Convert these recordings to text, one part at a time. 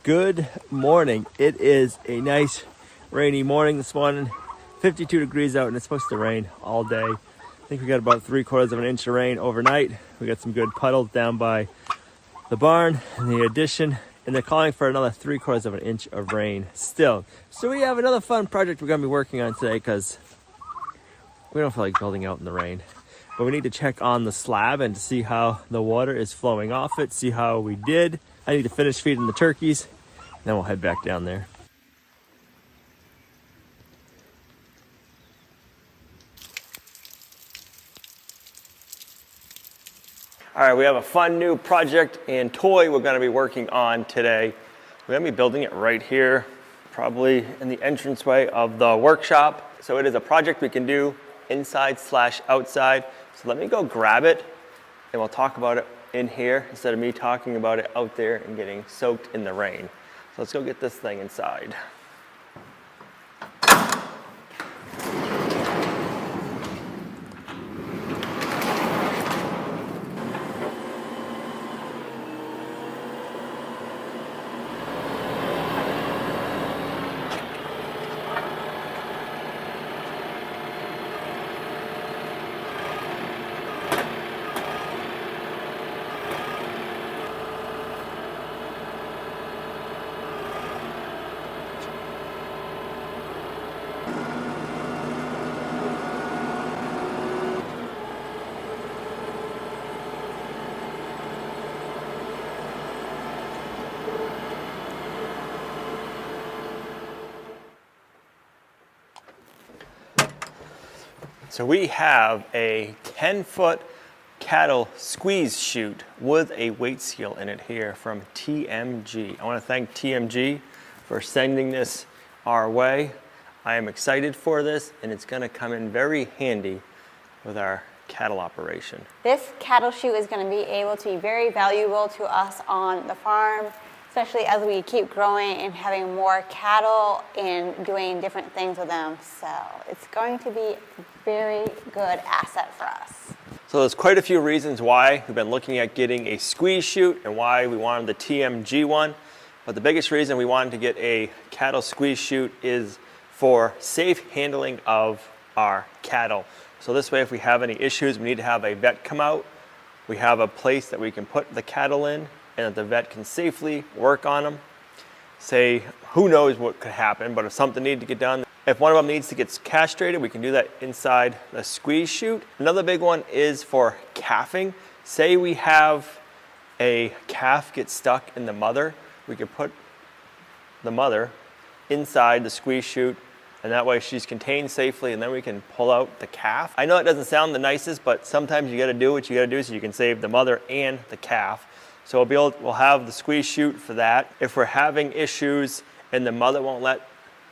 Good morning. It is a nice rainy morning this morning. 52 degrees out and it's supposed to rain all day. I think we got about 3/4 of an inch of rain overnight. We got some good puddles down by the barn and the addition, and they're calling for another 3/4 of an inch of rain still. So we have another fun project we're gonna be working on today because we don't feel like building out in the rain. But we need to check on the slab and to see how the water is flowing off it, see how we did. I need to finish feeding the turkeys, then we'll head back down there. All right, we have a fun new project and toy we're gonna be working on today. We're gonna be building it right here, probably in the entranceway of the workshop. So it is a project we can do inside/outside. So let me go grab it and we'll talk about it in here instead of me talking about it out there and getting soaked in the rain. So let's go get this thing inside. So we have a 10-foot cattle squeeze chute with a weight seal in it here from TMG. I want to thank TMG for sending this our way. I am excited for this, and it's going to come in very handy with our cattle operation. This cattle chute is going to be able to be very valuable to us on the farm, especially as we keep growing and having more cattle and doing different things with them. So it's going to be a very good asset for us. So there's quite a few reasons why we've been looking at getting a squeeze chute and why we wanted the TMG one. But the biggest reason we wanted to get a cattle squeeze chute is for safe handling of our cattle. So this way, if we have any issues, we need to have a vet come out. We have a place that we can put the cattle in and that the vet can safely work on them. Say, who knows what could happen, but if something needed to get done, if one of them needs to get castrated, we can do that inside the squeeze chute. Another big one is for calving. Say we have a calf get stuck in the mother, we could put the mother inside the squeeze chute, and that way she's contained safely, and then we can pull out the calf. I know it doesn't sound the nicest, but sometimes you gotta do what you gotta do so you can save the mother and the calf. So we'll have the squeeze chute for that. If we're having issues and the mother won't let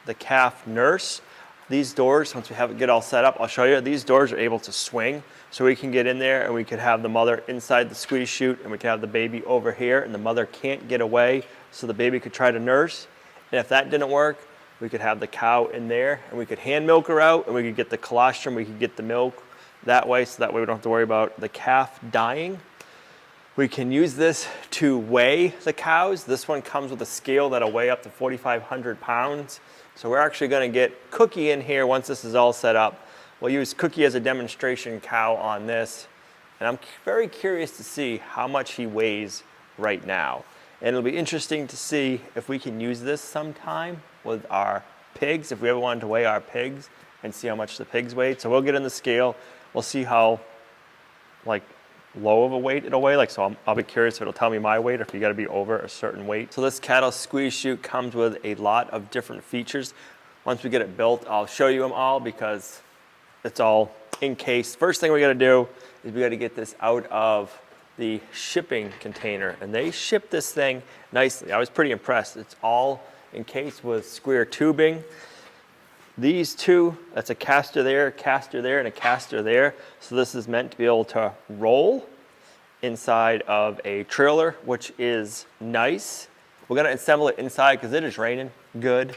the calf nurse, these doors, once we have it get all set up, I'll show you, these doors are able to swing. So we can get in there and we could have the mother inside the squeeze chute and we can have the baby over here and the mother can't get away, so the baby could try to nurse. And if that didn't work, we could have the cow in there and we could hand milk her out and we could get the colostrum, we could get the milk that way, so that way we don't have to worry about the calf dying. We can use this to weigh the cows. This one comes with a scale that'll weigh up to 4,500 pounds. So we're actually gonna get Cookie in here once this is all set up. We'll use Cookie as a demonstration cow on this. And I'm very curious to see how much he weighs right now. And it'll be interesting to see if we can use this sometime with our pigs, if we ever wanted to weigh our pigs and see how much the pigs weigh. So we'll get in the scale. We'll see how low of a weight it'll weigh, so I'll be curious if it'll tell me my weight or if you gotta be over a certain weight. So this cattle squeeze chute comes with a lot of different features. Once we get it built, I'll show you them all because it's all encased. First thing we gotta do is we gotta get this out of the shipping container, and they ship this thing nicely. I was pretty impressed. It's all encased with square tubing. These two, that's a caster there, and a caster there. So this is meant to be able to roll inside of a trailer, which is nice. We're gonna assemble it inside because it is raining good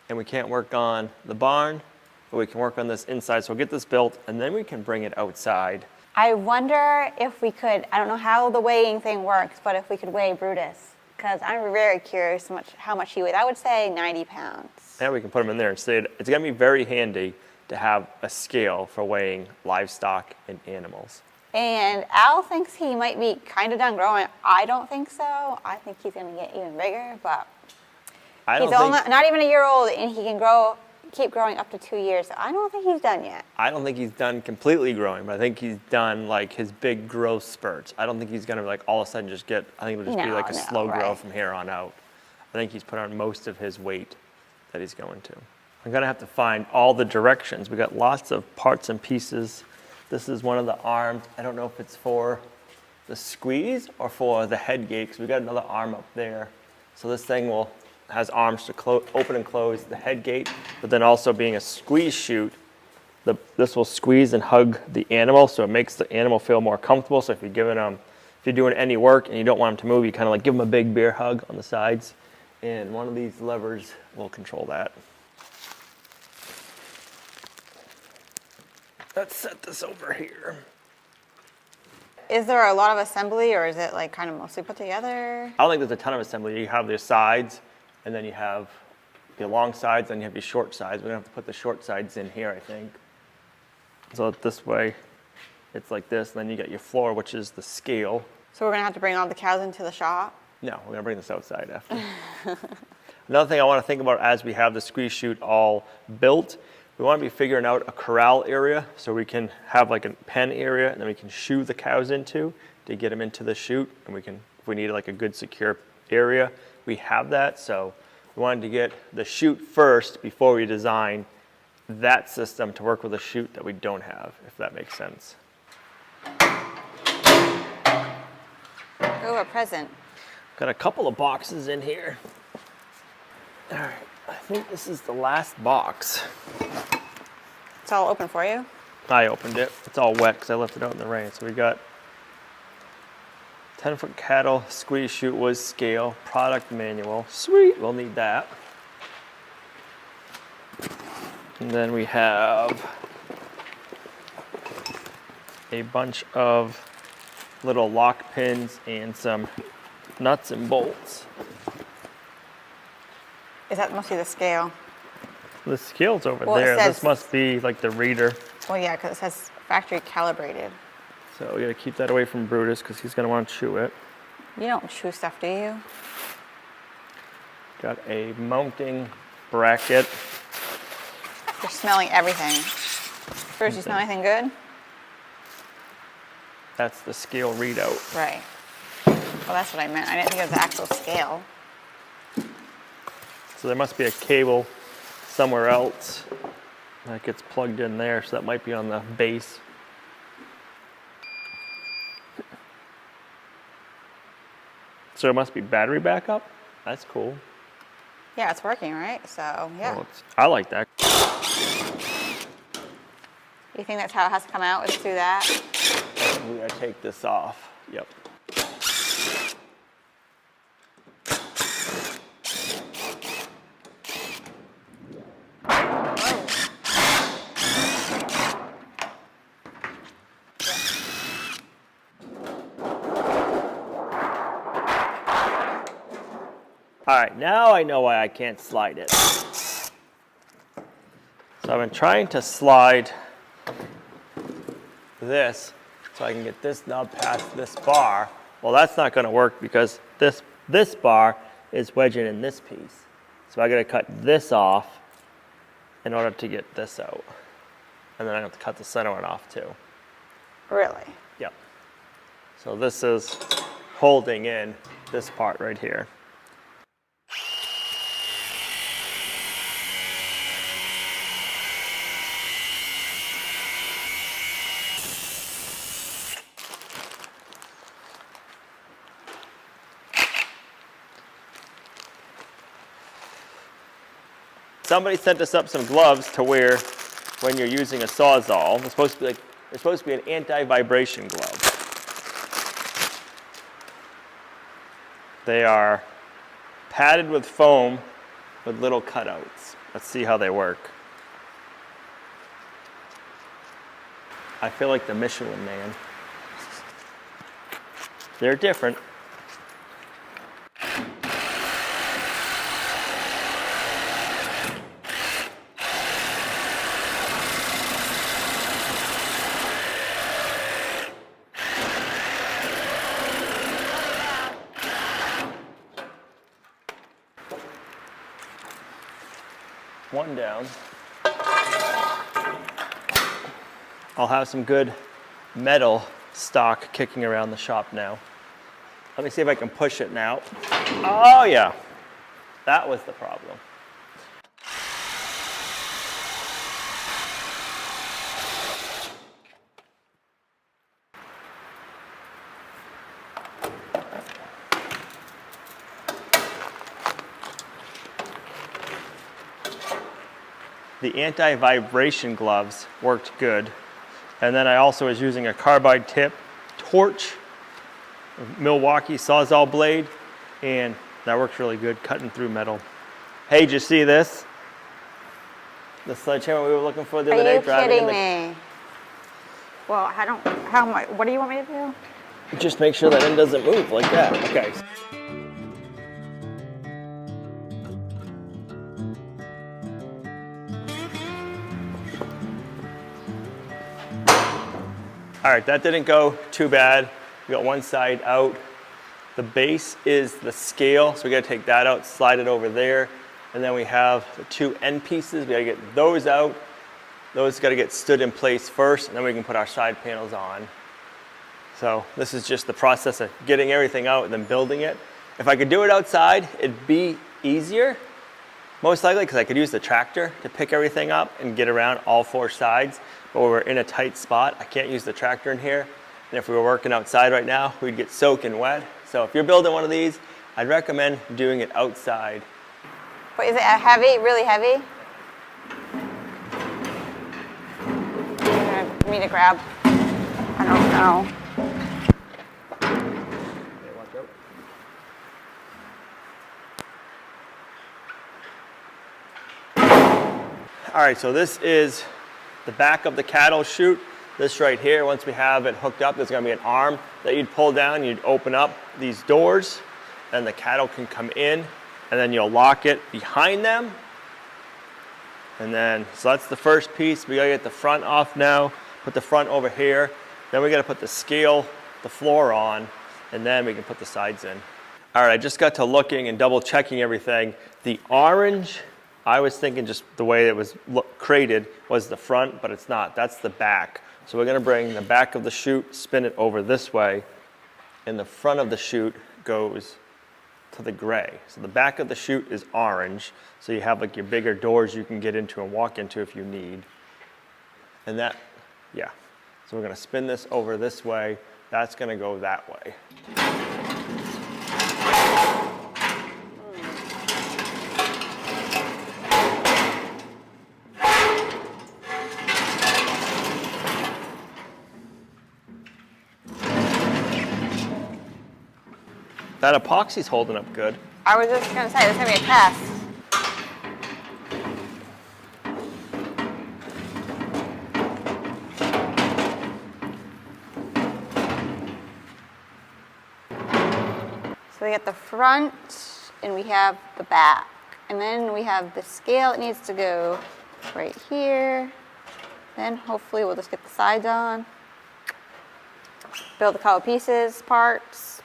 and we can't work on the barn, but we can work on this inside. So we'll get this built and then we can bring it outside. I wonder if we could, I don't know how the weighing thing works, but if we could weigh Brutus. Because I'm very curious how much he weighs. I would say 90 pounds. Yeah, we can put them in there instead. It's gonna be very handy to have a scale for weighing livestock and animals. And Al thinks he might be kind of done growing. I don't think so. I think he's gonna get even bigger, but he's not even a year old, and he can keep growing up to 2 years. So I don't think he's done yet. I don't think he's done completely growing, but I think he's done like his big growth spurts. I don't think he's gonna like all of a sudden just get, I think it'll just be like a slow grow from here on out. I think he's put on most of his weight that he's going to. I'm gonna have to find all the directions. We got lots of parts and pieces. This is one of the arms. I don't know if it's for the squeeze or for the head gate, because we got another arm up there. So this thing has arms to open and close the head gate, but then also being a squeeze chute, this will squeeze and hug the animal, so it makes the animal feel more comfortable. So if you're doing any work and you don't want them to move, you kind of like give them a big bear hug on the sides, and one of these levers will control that. Let's set this over here. Is there a lot of assembly, or is it like kind of mostly put together? I don't think there's a ton of assembly. You have the sides, and then you have the long sides, then you have your short sides. We're gonna have to put the short sides in here, I think. So this way, it's like this, and then you got your floor, which is the scale. So we're gonna have to bring all the cows into the shop? No, we're gonna bring this outside after. Another thing I wanna think about as we have the squeeze chute all built, we want to be figuring out a corral area so we can have like a pen area, and then we can shoe the cows into to get them into the chute, and we can, if we need like a good secure area, we have that. So we wanted to get the chute first before we design that system to work with a chute that we don't have, if that makes sense. Oh, a present. Got a couple of boxes in here. All right, I think this is the last box. It's all open for you? I opened it. It's all wet because I left it out in the rain. So we got 10-foot cattle, squeeze chute was scale, product manual. Sweet, we'll need that. And then we have a bunch of little lock pins and some nuts and bolts. Is that mostly the scale? The scale's over Well, there. it says, this must be like the reader. Well, yeah, because it says factory calibrated. So we gotta keep that away from Brutus because he's gonna want to chew it. You don't chew stuff, do you? Got a mounting bracket. You're smelling everything. Bruce, you smell anything good? That's the scale readout. Right. Well, that's what I meant. I didn't think it was the actual scale. So there must be a cable somewhere else that gets plugged in there, so that might be on the base. So it must be battery backup? That's cool. Yeah, it's working, right? So, yeah. Well, I like that. You think that's how it has to come out, is through that? We gotta take this off. Yep. All right, now I know why I can't slide it. So I've been trying to slide this so I can get this knob past this bar. Well, that's not gonna work because this bar is wedging in this piece. So I gotta cut this off in order to get this out. And then I have to cut the center one off too. Really? Yep. So this is holding in this part right here. Somebody sent us up some gloves to wear when you're using a Sawzall. They're supposed to be an anti-vibration glove. They are padded with foam with little cutouts. Let's see how they work. I feel like the Michelin Man. They're different. one down. I'll have some good metal stock kicking around the shop now. Let me see if I can push it now. Oh yeah, that was the problem. The anti-vibration gloves worked good. And then I also was using a carbide tip torch, Milwaukee Sawzall blade, and that works really good, cutting through metal. Hey, did you see this? The sledgehammer we were looking for the other day? Are you kidding me? Well, what do you want me to do? Just make sure that end doesn't move like that. Okay. All right, that didn't go too bad. We got one side out. The base is the scale, so we gotta take that out, slide it over there. And then we have the two end pieces. We gotta get those out. Those gotta get stood in place first, and then we can put our side panels on. So this is just the process of getting everything out and then building it. If I could do it outside, it'd be easier, most likely, because I could use the tractor to pick everything up and get around all four sides. But we're in a tight spot. I can't use the tractor in here. And if we were working outside right now, we'd get soaking wet. So if you're building one of these, I'd recommend doing it outside. But is it heavy, really heavy? You want me to grab? I don't know. All right, so this is the back of the cattle chute. This right here, once we have it hooked up, there's gonna be an arm that you'd pull down, you'd open up these doors, and the cattle can come in, and then you'll lock it behind them. And then, so that's the first piece. We gotta get the front off now, put the front over here. Then we gotta put the scale, the floor on, and then we can put the sides in. All right, I just got to looking and double checking everything. The orange, I was thinking just the way it was created was the front, but it's not. That's the back. So we're gonna bring the back of the chute, spin it over this way, and the front of the chute goes to the gray. So the back of the chute is orange, so you have like your bigger doors you can get into and walk into if you need. And that, yeah. So we're gonna spin this over this way. That's gonna go that way. That epoxy's holding up good. I was just gonna say, this is gonna be a test. So we got the front and we have the back. And then we have the scale that needs to go right here. Then hopefully we'll just get the sides on. Build a couple pieces, parts.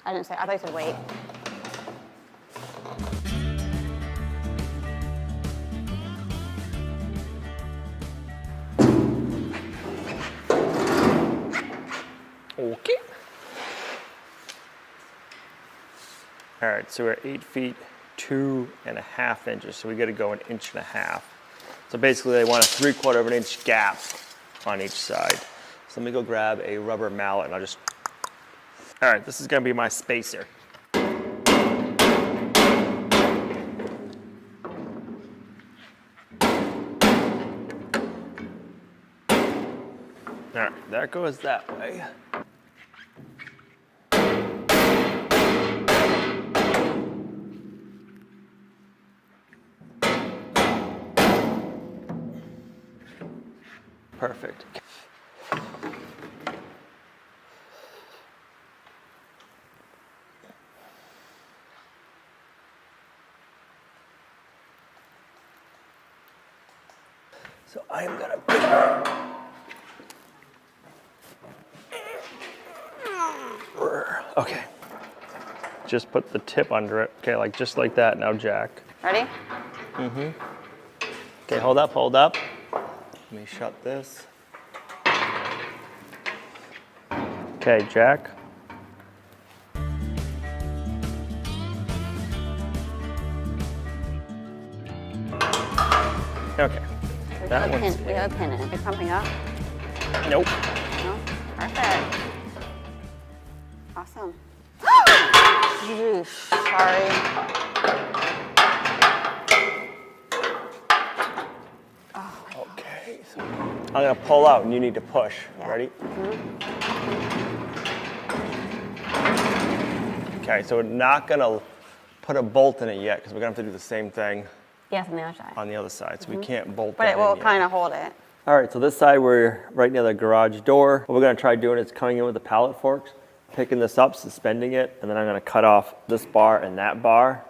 I didn't say, I thought you said wait. Okay. All right, so we're at 8 feet, 2.5 inches. So we got to go 1.5 inches. So basically they want a 3/4 of an inch gap on each side. So let me go grab a rubber mallet and I'll just, all right, this is gonna be my spacer. All right, that goes that way. Perfect. So I am gonna Okay. Just put the tip under it. Okay, like just like that. Now jack. Ready? Mm-hmm. Okay, hold up, hold up. Let me shut this. Okay, jack. Okay. That one's we have a pin in it. It's pumping up? Nope. No? Perfect. Awesome. Sorry. Okay, so I'm gonna pull out and you need to push. Yeah. Ready? Mm-hmm. Okay, so we're not gonna put a bolt in it yet because we're gonna have to do the same thing Yes, on the other side. on the other side. So we can't bolt But that it will in yet. kind of hold it. All right, so this side we're right near the garage door. What we're gonna try doing is coming in with the pallet forks, picking this up, suspending it, and then I'm gonna cut off this bar and that bar.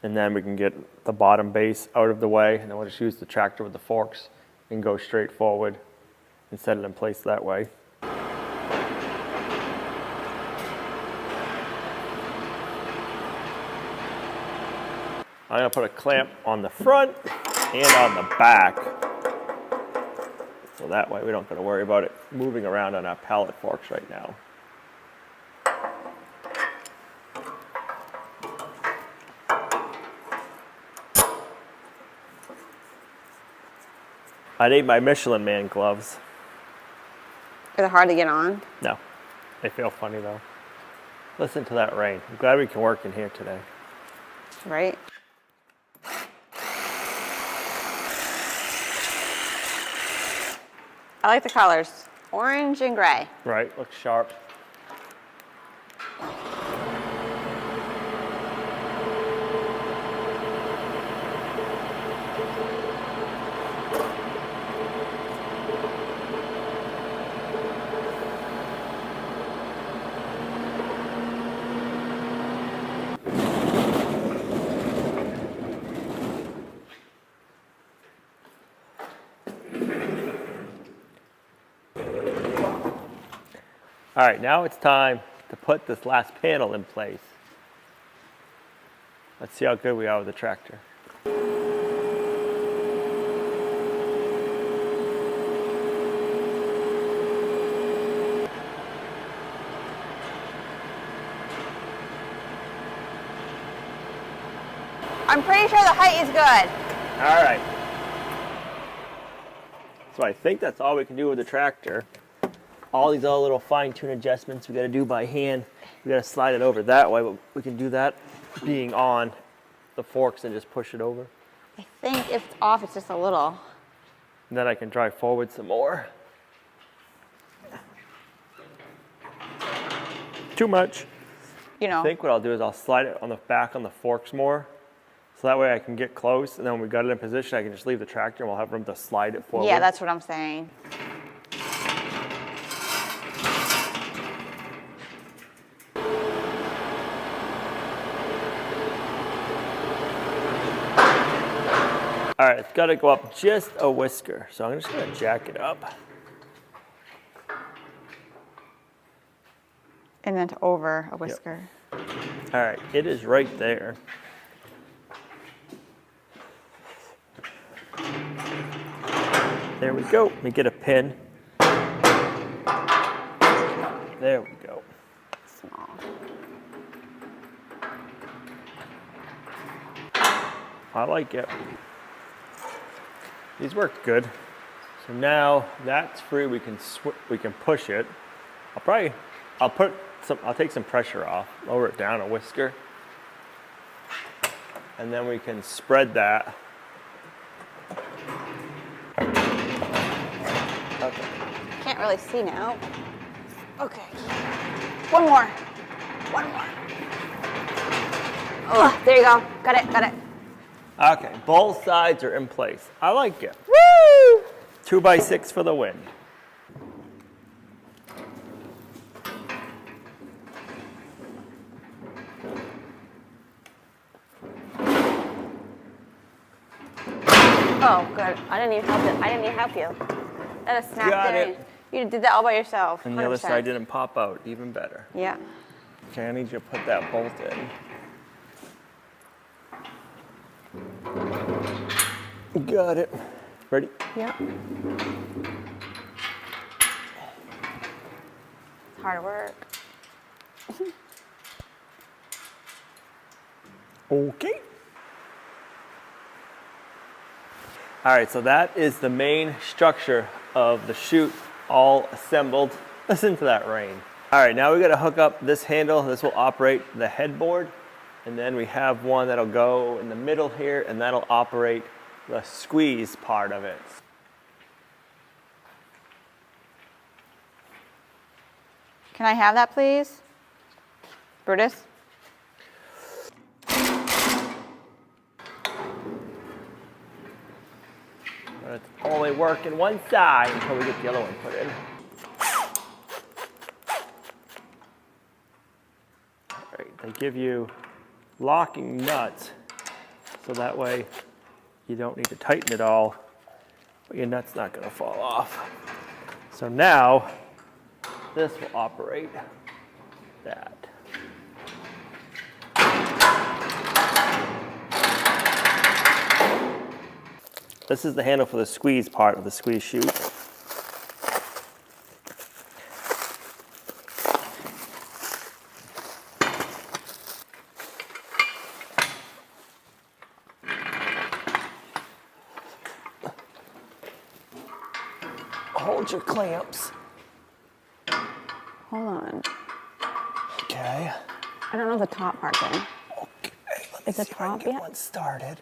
And then we can get the bottom base out of the way, and then we'll just use the tractor with the forks and go straight forward and set it in place that way. I'm gonna put a clamp on the front and on the back. So that way we don't gotta worry about it moving around on our pallet forks right now. I need my Michelin Man gloves. Is it hard to get on? No, they feel funny though. Listen to that rain. I'm glad we can work in here today. Right? I like the colors, orange and gray. Right, looks sharp. All right, now it's time to put this last panel in place. Let's see how good we are with the tractor. I'm pretty sure the height is good. All right. So I think that's all we can do with the tractor. All these other little fine-tune adjustments we got to do by hand. We got to slide it over that way, but we can do that being on the forks and just push it over. I think if it's off, it's just a little. And then I can drive forward some more. Too much. You know. I think what I'll do is I'll slide it on the back on the forks more. So that way I can get close, and then when we got it in position, I can just leave the tractor and we'll have room to slide it forward. Yeah, that's what I'm saying. All right, it's got to go up just a whisker. So I'm just going to jack it up. And then to over a whisker. Yep. All right, it is right there. There we go. Let me get a pin. There we go. Small. I like it. These work good. So now that's free. We can push it. I'll take some pressure off, lower it down a whisker, and then we can spread that. Okay. Can't really see now. Okay. One more. One more. Oh, there you go. Got it, got it. Okay, both sides are in place. I like it. Woo! 2x6 for the win. Oh, good. I didn't even help you. I didn't even help you. That is snapped Got in. it. You did that all by yourself. And the other 100%. side didn't pop out, even better. Yeah. Okay, I need you to put that bolt in. Got it. Ready? Yeah. It's hard work. Okay. All right, so that is the main structure of the chute all assembled. Listen to that rain. All right, now we got to hook up this handle. This will operate the headboard. And then we have one that'll go in the middle here, and that'll operate the squeeze part of it. Can I have that, please? Brutus? But it's only working one side until we get the other one put in. All right, they give you locking nuts, so that way you don't need to tighten it all, but your nut's not gonna fall off. So now, this will operate that. This is the handle for the squeeze part of the squeeze chute. Hold your clamps. Hold on. Okay. I don't know the top part then. Okay, let me Is see it if I can top get yet? one started.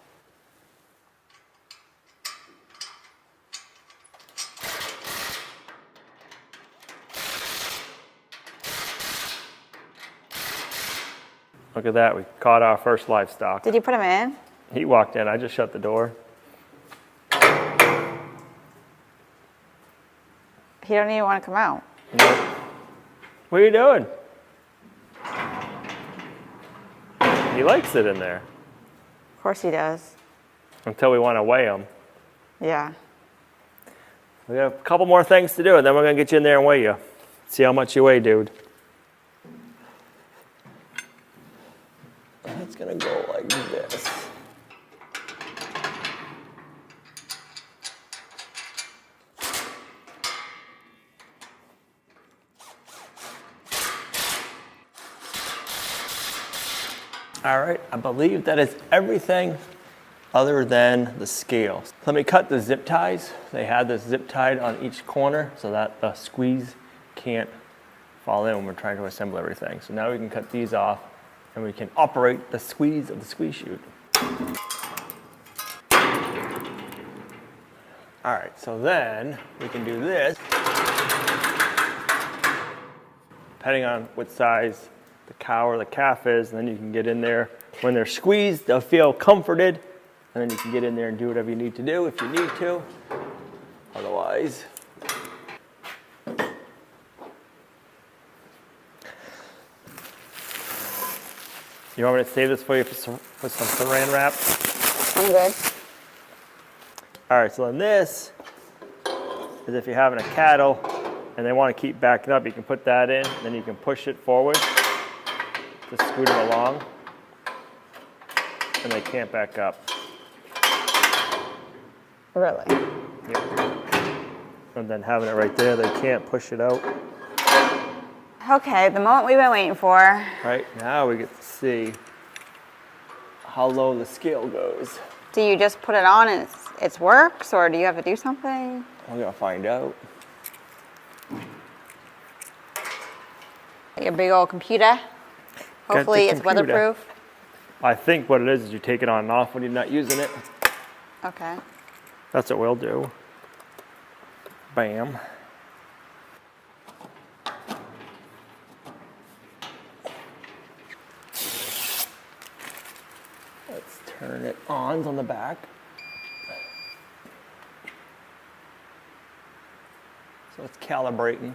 Look at that, we caught our first livestock. Did you put them in? He walked in, I just shut the door. He don't even want to come out. Nope. What are you doing? He likes it in there. Of course he does. Until we want to weigh him. Yeah. We have a couple more things to do, and then we're going to get you in there and weigh you. See how much you weigh, dude. It's going to go like this. All right, I believe that is everything other than the scales. Let me cut the zip ties. They had this zip tied on each corner so that the squeeze can't fall in when we're trying to assemble everything. So now we can cut these off and we can operate the squeeze of the squeeze chute. All right, so then we can do this. Depending on what size the cow or the calf is, and then you can get in there. When they're squeezed, they'll feel comforted, and then you can get in there and do whatever you need to do if you need to. Otherwise, you want me to save this for you with some saran wrap? I'm good. All right, so then this is if you're having a cattle and they want to keep backing up, you can put that in, then you can push it forward to scoot them along, and they can't back up. Really? Yeah. And then having it right there, they can't push it out. Okay, the moment we've been waiting for. Right, now we get to see how low the scale goes. Do you just put it on and it works, or do you have to do something? We're gonna find out. Your big old computer. Hopefully it's computer. weatherproof. I think what it is you take it on and off when you're not using it. Okay. That's what we'll do. Bam. Let's turn it on the back. So it's calibrating.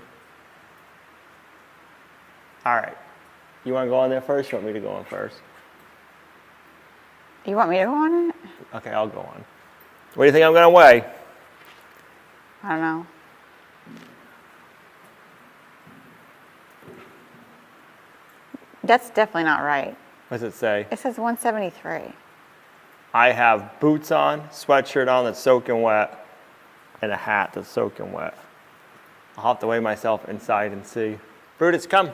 All right. You want to go on there first? Or you want me to go on first? You want me to go on it? Okay, I'll go on. What do you think I'm going to weigh? I don't know. That's definitely not right. What does it say? It says 173. I have boots on, sweatshirt on that's soaking wet, and a hat that's soaking wet. I'll have to weigh myself inside and see. Brutus, come.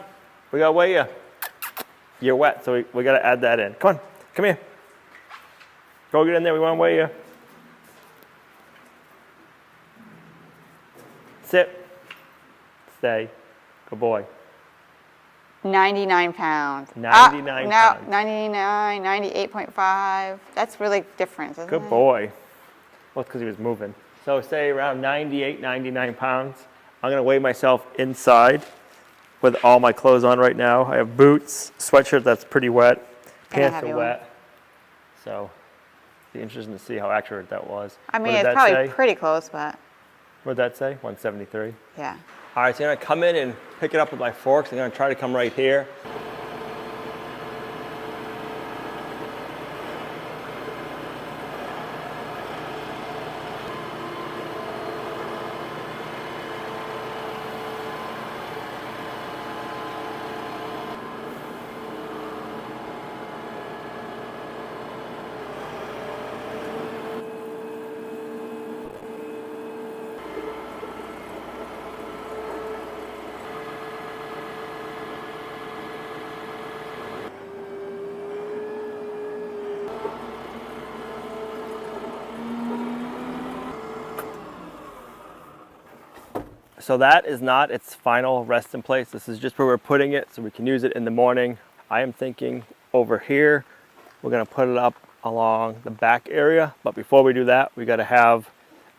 We gotta weigh you. You're wet, so we gotta add that in. Come on, come here. Go get in there, we wanna weigh you. Sit. Stay. Good boy. 99 pounds. 99 pounds. No, 99, 98.5. That's really different, isn't it? Good boy. Well, it's because he was moving. So say around 98, 99 pounds. I'm gonna weigh myself inside with all my clothes on right now. I have boots, sweatshirt that's pretty wet, pants are wet. So it'd be interesting to see how accurate that was. I mean, it's probably pretty close, but. What did that say? 173? Yeah. All right, so I'm gonna come in and pick it up with my forks. I'm gonna try to come right here. So that is not its final resting place. This is just where we're putting it so we can use it in the morning. I am thinking over here, we're gonna put it up along the back area. But before we do that, we gotta have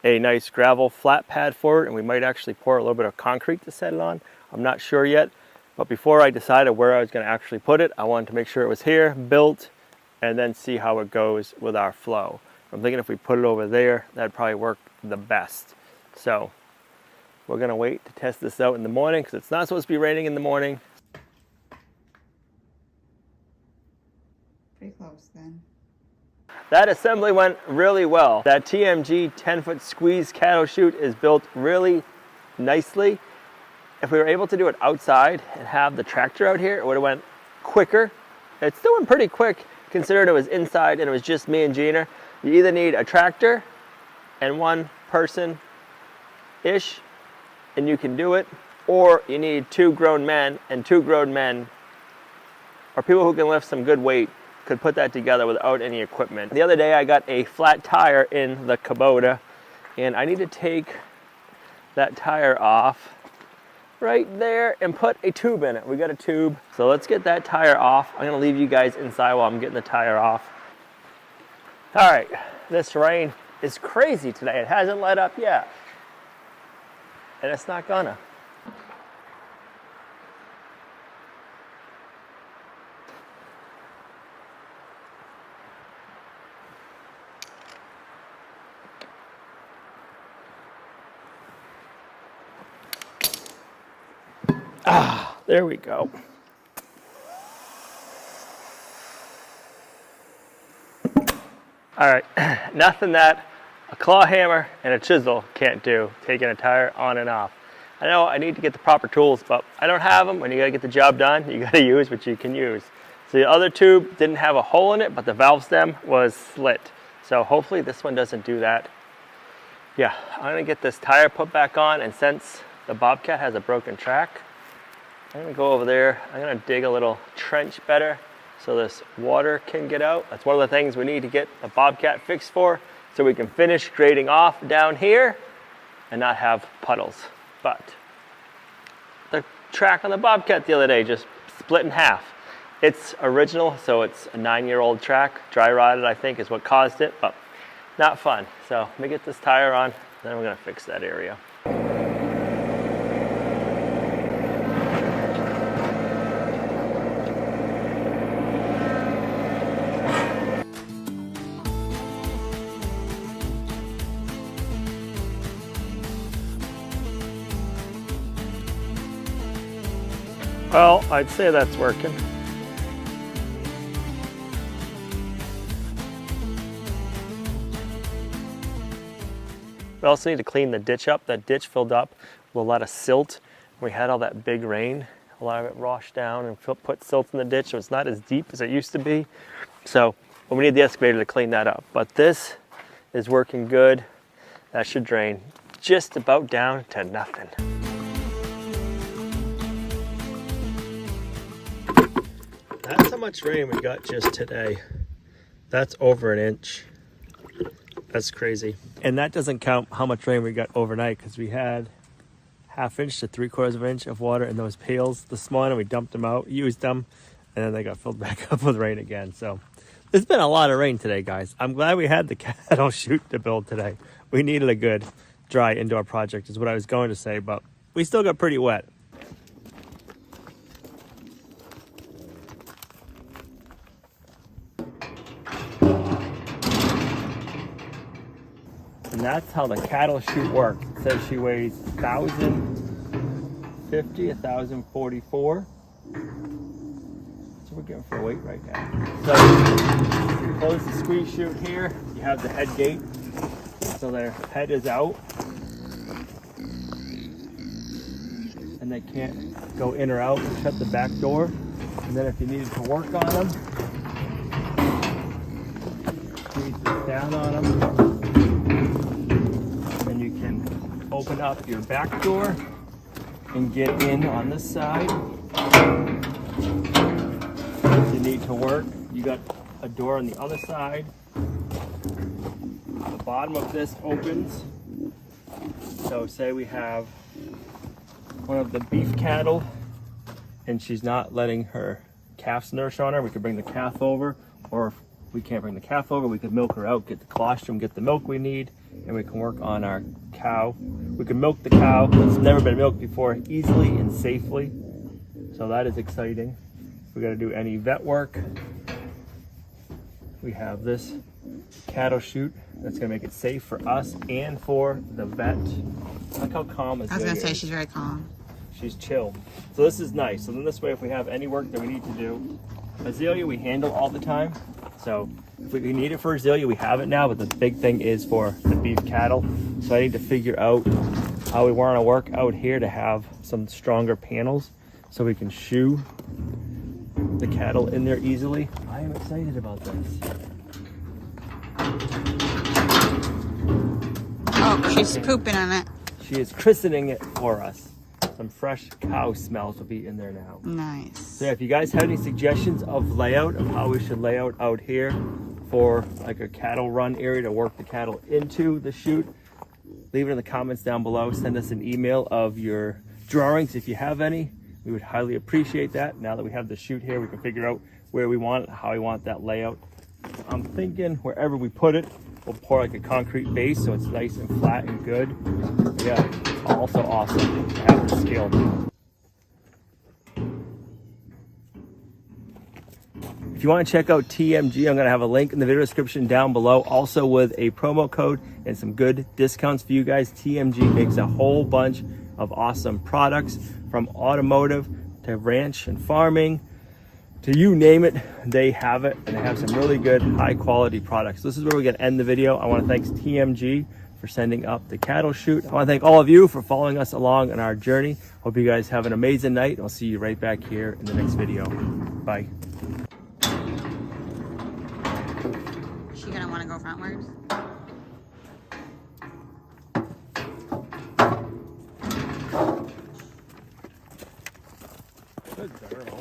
a nice gravel flat pad for it, and we might actually pour a little bit of concrete to set it on. I'm not sure yet, but before I decided where I was gonna actually put it, I wanted to make sure it was here, built, and then see how it goes with our flow. I'm thinking if we put it over there, that'd probably work the best. So we're gonna wait to test this out in the morning because it's not supposed to be raining in the morning. Pretty close then. That assembly went really well. That TMG 10-foot squeeze cattle chute is built really nicely. If we were able to do it outside and have the tractor out here, it would have went quicker. It still went pretty quick considering it was inside and it was just me and Gina. You either need a tractor and one person-ish, and you can do it, or you need two grown men, and two grown men, or people who can lift some good weight, could put that together without any equipment. The other day I got a flat tire in the Kubota, and I need to take that tire off right there and put a tube in it. We got a tube. So let's get that tire off. I'm gonna leave you guys inside while I'm getting the tire off. All right, this rain is crazy today. It hasn't let up yet. And it's not gonna. Ah, there we go. All right, nothing that a claw hammer and a chisel can't do, taking a tire on and off. I know I need to get the proper tools, but I don't have them. When you gotta get the job done, you gotta use what you can use. So the other tube didn't have a hole in it, but the valve stem was slit. So hopefully this one doesn't do that. Yeah, I'm gonna get this tire put back on, and since the Bobcat has a broken track, I'm gonna go over there. I'm gonna dig a little trench better so this water can get out. That's one of the things we need to get the Bobcat fixed for, so we can finish grading off down here and not have puddles. But the track on the Bobcat the other day just split in half. It's original, so it's a 9-year-old track. Dry rotted, I think, is what caused it, but not fun. So let me get this tire on, then we're gonna fix that area. Well, I'd say that's working. We also need to clean the ditch up. That ditch filled up with a lot of silt. We had all that big rain A lot of it washed down and put silt in the ditch, so it's not as deep as it used to be. So we need the excavator to clean that up. But this is working good. That should drain just about down to nothing. That's how much rain we got just today. That's over an inch. That's crazy. And that doesn't count how much rain we got overnight, because we had 1/2 inch to 3/4 of an inch of water in those pails this morning. We dumped them out, used them, and then they got filled back up with rain again. So there's been a lot of rain today, guys. I'm glad we had the cattle chute to build today. We needed a good dry indoor project is what I was going to say, but we still got pretty wet. And that's how the cattle chute works. It says she weighs 1,050, 1,044. So we're getting for a weight right now. So you close the squeeze chute here. You have the head gate. So their head is out. And they can't go in or out. Shut the back door. And then if you needed to work on them, squeeze this down on them. You can open up your back door and get in on this side. If you need to work, you got a door on the other side. The bottom of this opens. So say we have one of the beef cattle and she's not letting her calves nurse on her, we could bring the calf over, or if we can't bring the calf over, we could milk her out, get the colostrum, get the milk we need, and we can work on our cow. We can milk the cow that's never been milked before easily and safely. So that is exciting. We got to do any vet work. We have this cattle chute that's going to make it safe for us and for the vet. Look how calm Azalea is. I was going to say she's very calm. She's chill. So this is nice. So then this way, if we have any work that we need to do, Azalea we handle all the time. So if we need it for Azalea, we have it now, but the big thing is for the beef cattle. So I need to figure out how we want to work out here to have some stronger panels so we can shoe the cattle in there easily. I am excited about this. Oh, she's pooping on it. She is christening it for us. Some fresh cow smells will be in there now. Nice. So if you guys have any suggestions of layout, of how we should lay out here for like a cattle run area to work the cattle into the chute, leave it in the comments down below. Send us an email of your drawings if you have any. We would highly appreciate that. Now that we have the chute here, we can figure out where we want it, how we want that layout. I'm thinking wherever we put it, we'll pour like a concrete base so it's nice and flat and good. Yeah, it's also awesome to have the skill. If you want to check out TMG, I'm going to have a link in the video description down below, also with a promo code and some good discounts for you guys. TMG makes a whole bunch of awesome products, from automotive to ranch and farming to you name it, they have it, and they have some really good high quality products. This is where we're going to end the video. I want to thank TMG for sending up the cattle chute. I want to thank all of you for following us along on our journey. Hope you guys have an amazing night. I'll see you right back here in the next video. Bye. Is she gonna want to go frontwards? Good girl.